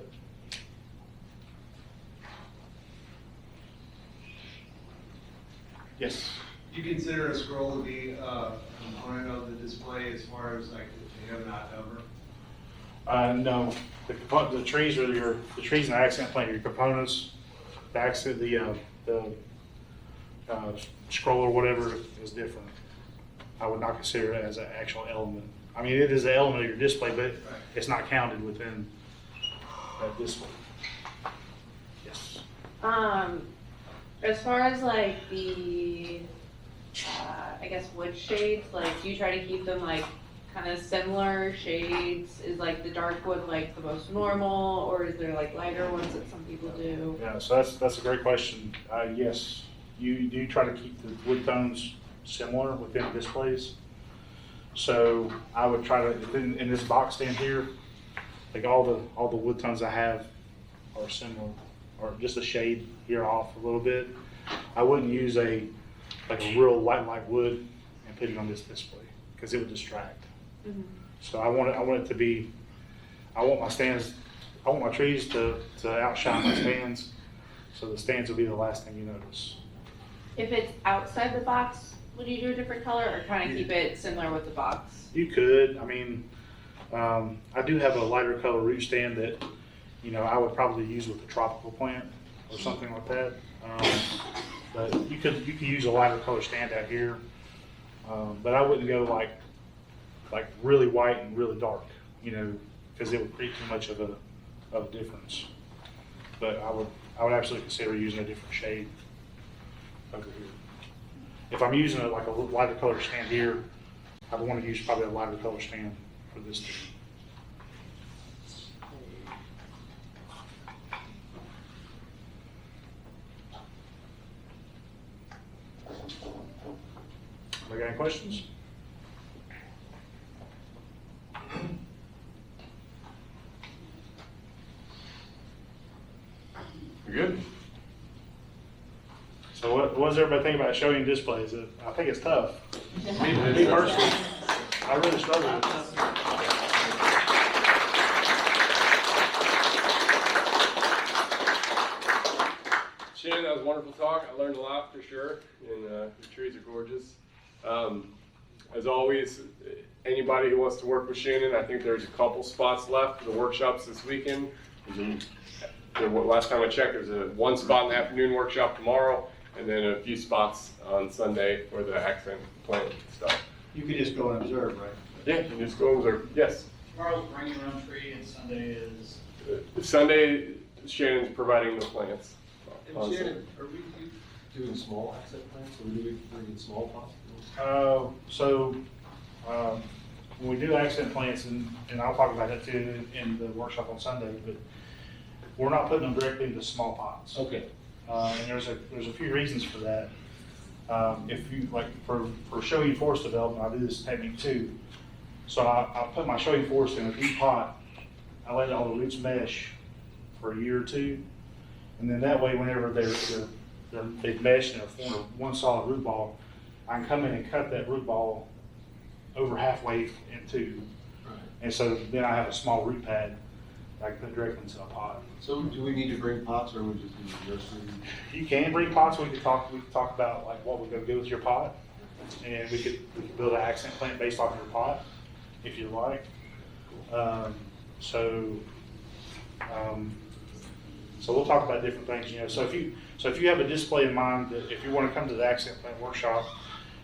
yes. Do you consider a scroll to be a component of the display as far as like if you have not ever? No, the trees are the trees and the accent plant are your components. The accent, the scroll or whatever is different. I would not consider it as an actual element. I mean, it is an element of your display, but it's not counted within that display. Yes. As far as like the, I guess wood shades, like do you try to keep them like kind of similar shades? Is like the dark wood like the most normal, or is there like lighter ones that some people do? Yeah, so that's a great question. Yes, you do try to keep the wood tones similar within displays. So I would try to, in this box stand here, like all the wood tones I have are similar, or just a shade here off a little bit. I wouldn't use a real light wood and put it on this display because it would distract. Mm-hmm. So I want it to be, I want my trees to outshine my stands. So the stands will be the last thing you notice. If it's outside the box, would you do a different color, or kind of keep it similar with the box? You could. I mean, I do have a lighter color root stand that, you know, I would probably use with a tropical plant or something like that. But you could use a lighter color stand out here. But I wouldn't go like really white and really dark, you know, because it would create too much of a difference. But I would absolutely consider using a different shade over here. If I'm using like a lighter color stand here, I'd want to use probably a lighter color stand for this too. We got any questions? You good? So what does everybody think about showing displays? I think it's tough. Me personally, I really struggle with it. Shannon, that was a wonderful talk. I learned a lot for sure, and the trees are gorgeous. As always, anybody who wants to work with Shannon, I think there's a couple spots left for the workshops this weekend. Last time I checked, there's one spot in the afternoon workshop tomorrow, and then a few spots on Sunday for the accent plant stuff. You can just go and observe, right? Yeah, you can just go and observe. Yes. Tomorrow's bring your own tree, and Sunday is. Sunday, Shannon's providing the plants. And Shannon, are we doing small accent plants, or are we bringing small pots? When we do accent plants, and I'll talk about that too in the workshop on Sunday, but we're not putting them directly into small pots. Okay. And there's a few reasons for that. If you like for Shohin forest development, I do this technique too. So I put my Shohin forest in a deep pot. I let all the roots mesh for a year or two, and then that way, whenever they've meshed and are formed one solid root ball, I can come in and cut that root ball over halfway into. And so then I have a small root pad I can put directly into a pot. So do we need to bring pots or we just use the nursery? You can bring pots. We could talk about like what we're gonna do with your pot, and we could build an accent plant based off your pot, if you like. So we'll talk about different things. You know, so if you have a display in mind that if you want to come to the accent plant workshop,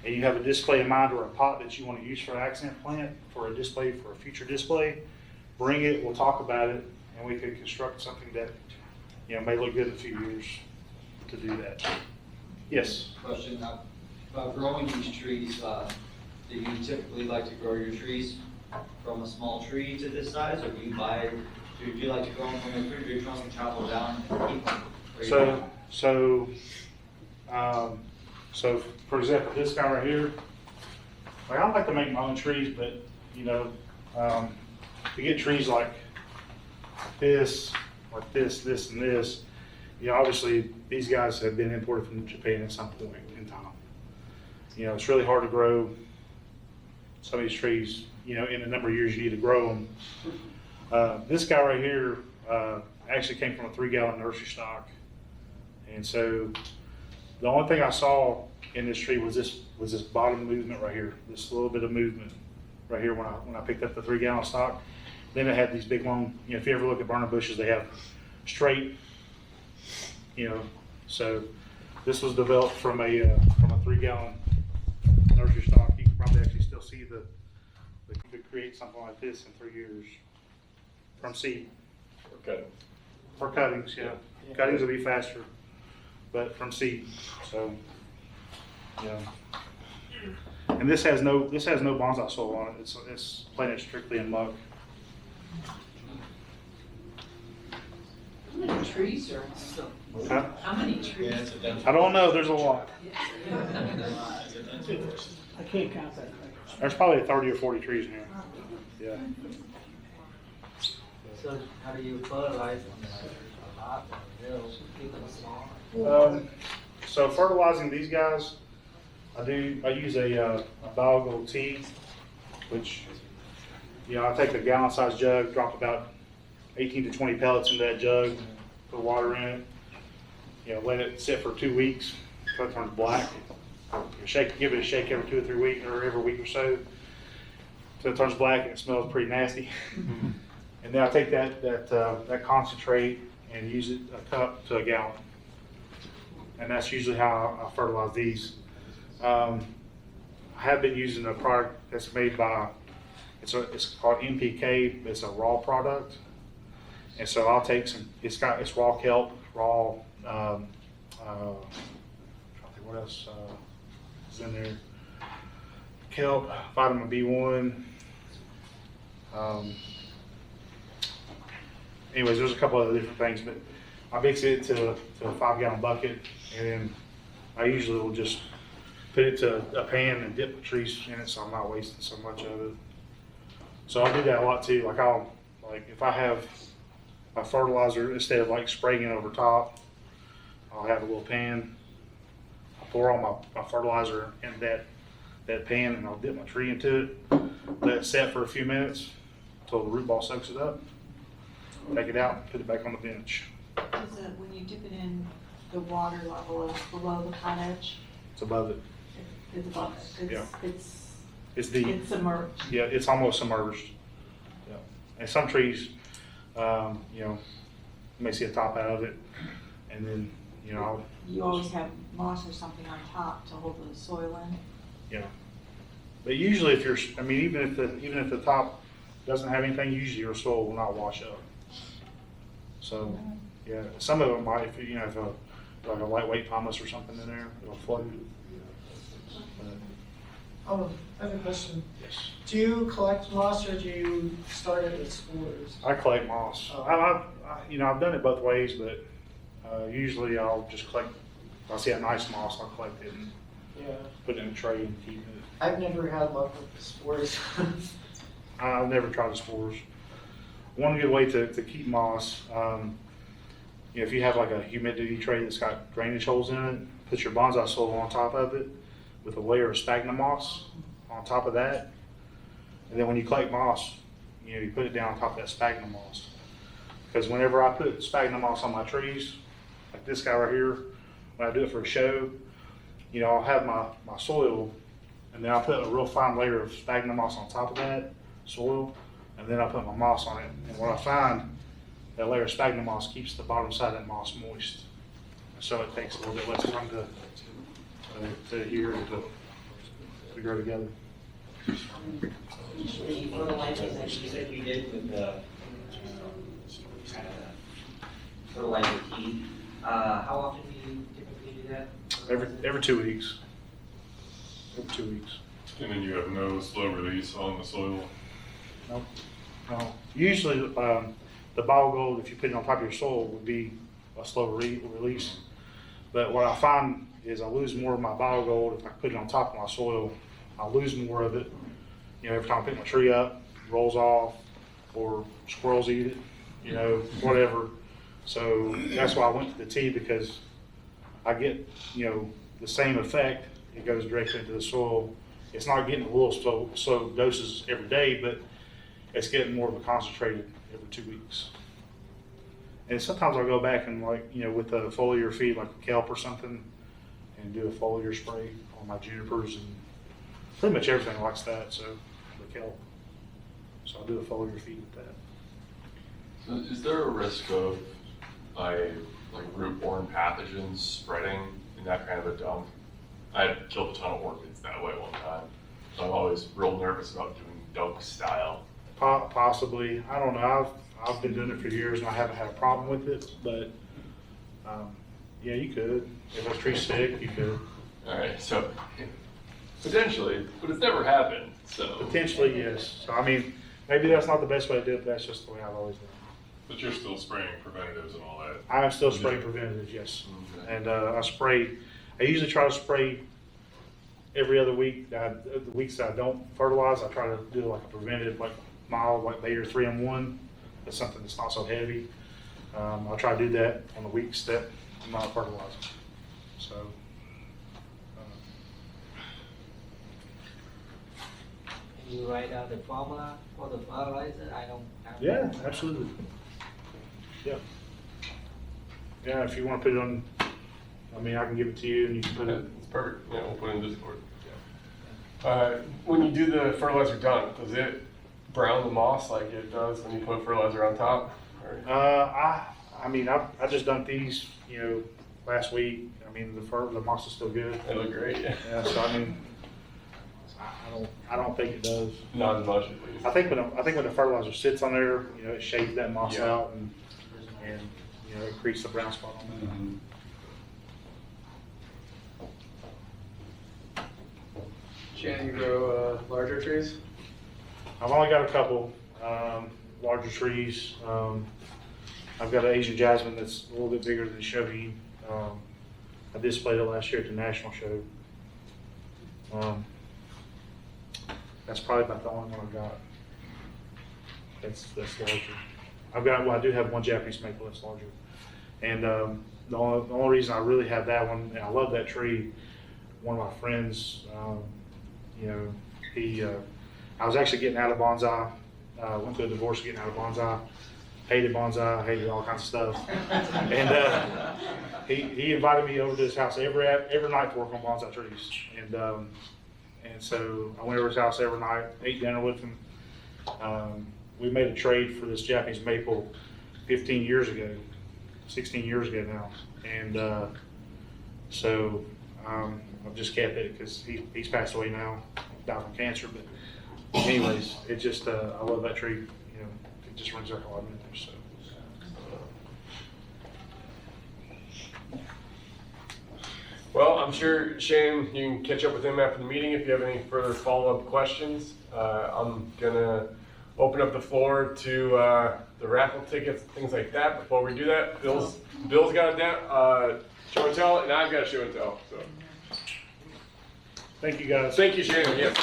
and you have a display in mind or a pot that you want to use for an accent plant for a display for a future display, bring it. We'll talk about it, and we could construct something that may look good in a few years to do that. Yes. Question about growing these trees. Do you typically like to grow your trees from a small tree to this size, or do you like to grow them from a tree trunk and chop them down and keep them? So for example, this guy right here, like I like to make my own trees, but to get trees like this, this, and this, obviously these guys have been imported from Japan at some point in time. It's really hard to grow some of these trees, in the number of years you need to grow them. This guy right here actually came from a 3-gallon nursery stock. And so the only thing I saw in this tree was this bottom movement right here, this little bit of movement right here when I picked up the 3-gallon stock. Then it had these big long, if you ever look at burner bushes, they have straight, so this was developed from a 3-gallon nursery stock. You can probably actually still see you could create something like this in 3 years from seed. For cuttings, yeah. Cuttings will be faster, but from seed, so, And this has no bonsai soil on it. It's planted strictly in muck. How many trees are Huh? How many trees? I don't know. There's a lot. I can't count that. There's probably 30 or 40 trees in here. Yeah. So how do you fertilize them? A lot, or little, keep them small? So fertilizing these guys, I use a Biogold tea, which I take a gallon-sized jug, drop about 18 to 20 pellets into that jug, put water in it. Let it sit for 2 weeks until it turns black. Give it a shake every 2 or 3 weeks, or every week or so, until it turns black and it smells pretty nasty. And then I take that concentrate and use it a cup to a gallon. And that's usually how I fertilize these. I have been using a product that's made by, it's called NPK. It's a raw product. And so I'll take it's raw kelp, raw, I think what else is in there? Kelp, vitamin B1. Anyways, there's a couple other different things, but I mix it to a 5-gallon bucket, and then I usually will just put it to a pan and dip the trees in it, so I'm not wasting so much of it. So I'll do that a lot too. Like if I have a fertilizer, instead of spraying it over top, I'll have a little pan. I'll pour all my fertilizer in that pan, and I'll dip my tree into it. Let it set for a few minutes until the root ball soaks it up. Take it out, put it back on the bench. Is it, when you dip it in, the water level is below the pot edge? It's above it. It's above it? Yeah. It's deep. It's submerged? Yeah, it's almost submerged. Yeah. And some trees, you may see a top out of it, and then, You always have moss or something on top to hold the soil in? Yeah. But usually even if the top doesn't have anything, usually your soil will not wash up. So, yeah, some of it might, if like a lightweight pumice or something in there, it'll float. Oh, I have a question. Yes. Do you collect moss or do you start it with spores? I collect moss. Oh. I've done it both ways, but usually I'll just collect. If I see a nice moss, I'll collect it and put it in a tray and keep it. I've never had luck with the spores. I've never tried the spores. One good way to keep moss, if you have like a humidity tray that's got drainage holes in it, put your bonsai soil on top of it with a layer of sphagnum moss on top of that, And then when you collect moss, you put it down on top of that sphagnum moss. Because whenever I put sphagnum moss on my trees, like this guy right here, when I do it for a show, I'll have my soil, and then I'll put a real fine layer of sphagnum moss on top of that soil, and then I put my moss on it. And what I find, that layer of sphagnum moss keeps the bottom side of that moss moist. So it takes a little bit less time to adhere to grow together. The fertilizers that you said you did with the, kind of fertilizer tea, how often do you typically do that? Every 2 weeks. Every 2 weeks. And then you have no slow release on the soil? No. Usually, the ball gold, if you put it on top of your soil, would be a slow release. But what I find is I lose more of my ball gold if I put it on top of my soil. I lose more of it. Every time I pick my tree up, it rolls off, or squirrels eat it, whatever. So that's why I went to the tea, because I get, the same effect. It goes directly into the soil. It's not getting a little slow doses every day, but it's getting more of a concentrated every 2 weeks. And sometimes I'll go back and with a foliar feed, like kelp or something, and do a foliar spray on my junipers, and pretty much everything likes that, so the kelp. So I'll do a foliar feed with that. So is there a risk of like root-borne pathogens spreading in that kind of a dump? I had killed a ton of orchids that way one time, so I'm always real nervous about doing dump style. Possibly. I don't know. I've been doing it for years and I haven't had a problem with it, but yeah, you could. If a tree's sick, you could. All right, so potentially, but it's never happened, so. Potentially, yes. So, maybe that's not the best way to do it, but that's just the way I've always done it. But you're still spraying preventatives and all that? I'm still spraying preventatives, yes. Okay. And I usually try to spray every other week. The weeks that I don't fertilize, I try to do like a preventative, like mild, like Bayer 3-in-1. That's something that's not so heavy. I'll try to do that on the weeks that I'm not fertilizing. So. Can you write down the formula for the fertilizer? I don't. Yeah, absolutely. Yeah. Yeah, if you want to put it on, I can give it to you and you can put it. It's perfect. Yeah, we'll put it in Discord. When you do the fertilizer dunk, does it brown the moss like it does when you put fertilizer on top? Or? I just dumped these, last week. The moss is still good. They look great. Yeah, so I don't think it does. Not as much at least. I think when the fertilizer sits on there, it shades that moss out and it creates the brown spot on that. Mm-hmm. Shannon, you grow larger trees? I've only got a couple larger trees. I've got an Asian jasmine that's a little bit bigger than Shohin. I displayed it last year at the national show. That's probably about the only one I've got. That's larger. I do have one Japanese maple that's larger. And the only reason I really have that one, and I love that tree, one of my friends, I was actually getting out of bonsai, went through a divorce getting out of bonsai, hated bonsai, hated all kinds of stuff. And he invited me over to his house every night to work on bonsai trees. And so I went over to his house every night, ate dinner with him. We made a trade for this Japanese maple 16 years ago now. And so I've just kept it because he's passed away now, died from cancer. But anyways, it just, I love that tree. It just runs like a lot of there, so. Well, I'm sure, Shannon, you can catch up with him after the meeting if you have any further follow-up questions. I'm gonna open up the floor to the raffle tickets, things like that. Before we do that, Bill's got a show and tell, and I've got a show and tell. So, thank you, guys. Thank you, Shannon. Yes.